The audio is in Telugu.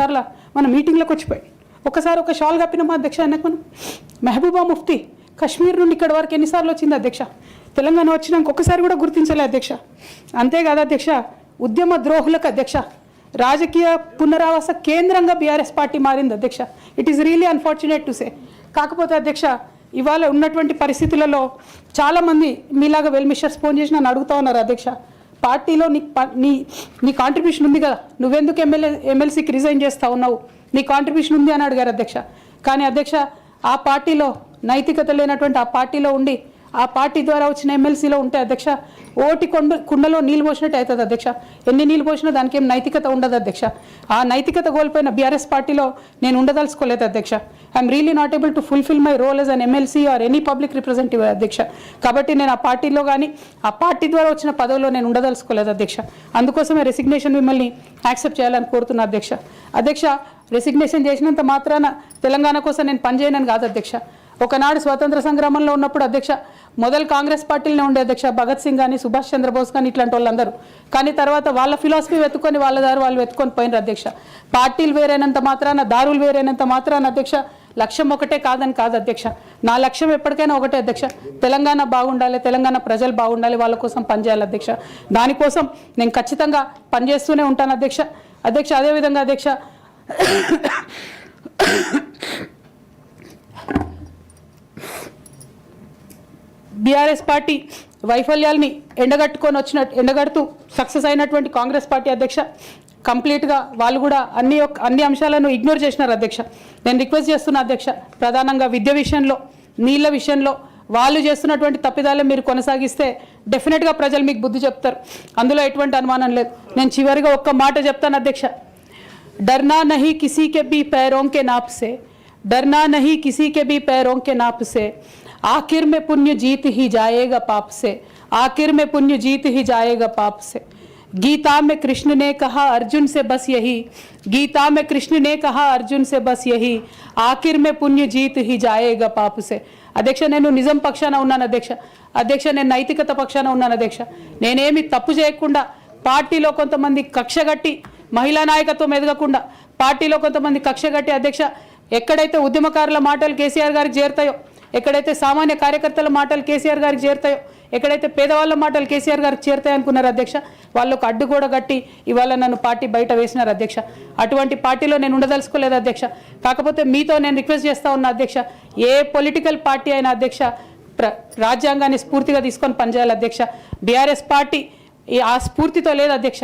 సార్లు మన మీటింగ్లకు వచ్చిపోయి ఒకసారి ఒక షాల్ కప్పినామా అధ్యక్ష ఆయనకు మనం? మెహబూబా ముఫ్తీ కశ్మీర్ నుండి ఇక్కడ వరకు ఎన్నిసార్లు వచ్చింది అధ్యక్ష? తెలంగాణ వచ్చినాక ఒక్కసారి కూడా గుర్తించలే అధ్యక్ష. అంతేకాదు అధ్యక్ష, ఉద్యమ ద్రోహులకు అధ్యక్ష రాజకీయ పునరావాస కేంద్రంగా బీఆర్ఎస్ పార్టీ మారింది అధ్యక్ష. It is really unfortunate to say. కాకపోతే అధ్యక్ష, ఇవాళ ఉన్నటువంటి పరిస్థితులలో చాలామంది మీలాగా వెల్ మిషర్స్ ఫోన్ చేసి నన్ను అడుగుతూ ఉన్నారు అధ్యక్ష, పార్టీలో నీ కాంట్రిబ్యూషన్ ఉంది కదా, నువ్వెందుకు ఎమ్మెల్సీకి రిజైన్ చేస్తూ ఉన్నావు, నీ కాంట్రిబ్యూషన్ ఉంది అని అడిగారు అధ్యక్ష. కానీ అధ్యక్ష, ఆ పార్టీలో నైతికత లేనటువంటి ఆ పార్టీలో ఉండి ఆ పార్టీ ద్వారా వచ్చిన ఎమ్మెల్సీలో ఉంటే అధ్యక్ష ఓటి కుండలో నీళ్ళు పోసినట్టు అవుతుంది అధ్యక్ష. ఎన్ని నీళ్ళు పోసినా దానికి ఏం నైతికత ఉండదు అధ్యక్ష. ఆ నైతికత కోల్పోయిన బీఆర్ఎస్ పార్టీలో నేను ఉండదలుచుకోలేదు అధ్యక్ష. I'm really not able to fulfil my role as an MLC or any public representative అధ్యక్ష. కాబట్టి నేను ఆ పార్టీలో కానీ ఆ పార్టీ ద్వారా వచ్చిన పదవిలో నేను ఉండదలుచుకోలేదు అధ్యక్ష. అందుకోసమే రెసిగ్నేషన్ మిమ్మల్ని యాక్సెప్ట్ చేయాలని కోరుతున్నా అధ్యక్ష. అధ్యక్ష, రెసిగ్నేషన్ చేసినంత మాత్రాన తెలంగాణ కోసం నేను పనిచేయనని కాదు అధ్యక్ష. ఒకనాడు స్వాతంత్ర సంగ్రామంలో ఉన్నప్పుడు అధ్యక్ష మొదలు కాంగ్రెస్ పార్టీలోనే ఉండే అధ్యక్ష, భగత్ సింగ్ కానీ సుభాష్ చంద్రబోస్ కానీ ఇట్లాంటి వాళ్ళందరూ. కానీ తర్వాత వాళ్ళ ఫిలాసఫీ వెతుక్కొని వాళ్ళ దారి వాళ్ళు వెతుక్కొని పోయినారు అధ్యక్ష. పార్టీలు వేరైనంత మాత్రాన, దారులు వేరైనంత మాత్రాన అధ్యక్ష లక్ష్యం ఒకటే కాదని కాదు అధ్యక్ష. నా లక్ష్యం ఎప్పటికైనా ఒకటే అధ్యక్ష, తెలంగాణ బాగుండాలి, తెలంగాణ ప్రజలు బాగుండాలి, వాళ్ళ కోసం పనిచేయాలి అధ్యక్ష. దానికోసం నేను ఖచ్చితంగా పనిచేస్తూనే ఉంటాను అధ్యక్ష. అధ్యక్ష, అదేవిధంగా అధ్యక్ష, బీఆర్ఎస్ పార్టీ వైఫల్యాల్ని ఎండగడుతూ సక్సెస్ అయినటువంటి కాంగ్రెస్ పార్టీ అధ్యక్ష కంప్లీట్గా వాళ్ళు కూడా అన్ని అంశాలను ఇగ్నోర్ చేసినారు అధ్యక్ష. నేను రిక్వెస్ట్ చేస్తున్నా అధ్యక్ష, ప్రధానంగా విద్య విషయంలో, నీళ్ళ విషయంలో వాళ్ళు చేస్తున్నటువంటి తప్పిదాలే మీరు కొనసాగిస్తే డెఫినెట్గా ప్రజలు మీకు బుద్ధి చెప్తారు, అందులో ఎటువంటి అనుమానం లేదు. నేను చివరిగా ఒక్క మాట చెప్తాను అధ్యక్ష, डरना नहीं किसी के भी पैरों के नाप से, डरना नहीं किसी के भी पैरों के नाप से, आखिर में पुण्य जीत ही जाएगा पाप से, आखिर में पुण्य जीत ही जाएगा पाप से. गीता में कृष्ण ने कहा अर्जुन से बस यही, गीता में कृष्ण ने कहा अर्जुन से बस यही, आखिर में पुण्य जीत ही जाएगा पाप से. అధ్యక్ష, నేను నిజం పక్షాన ఉన్నాను అధ్యక్ష. అధ్యక్ష, నేను నైతికత పక్షాన ఉన్నాను అధ్యక్ష. నేనేమి తప్పు చేయకుండా పార్టీలో కొంతమంది కక్షగట్టి మహిళా నాయకత్వం ఎదగకుండా పార్టీలో కొంతమంది కక్షగట్టి అధ్యక్ష ఎక్కడైతే ఉద్యమకారుల మాటలు కేసీఆర్ గారికి చేరుతాయో, ఎక్కడైతే సామాన్య కార్యకర్తల మాటలు కేసీఆర్ గారికి చేరుతాయో, ఎక్కడైతే పేదవాళ్ళ మాటలు కేసీఆర్ గారికి చేరుతాయి అనుకున్నారు అధ్యక్ష, వాళ్ళకు అడ్డు కూడా గట్టి ఇవాళ నన్ను పార్టీ బయట వేసినారు అధ్యక్ష. అటువంటి పార్టీలో నేను ఉండదలుచుకోలేదు అధ్యక్ష. కాకపోతే మీతో నేను రిక్వెస్ట్ చేస్తా ఉన్నా అధ్యక్ష, ఏ పొలిటికల్ పార్టీ అయినా అధ్యక్ష రాజ్యాంగాన్ని స్ఫూర్తిగా తీసుకొని పనిచేయాలి అధ్యక్ష. బీఆర్ఎస్ పార్టీ ఆ స్ఫూర్తితో లేదు అధ్యక్ష.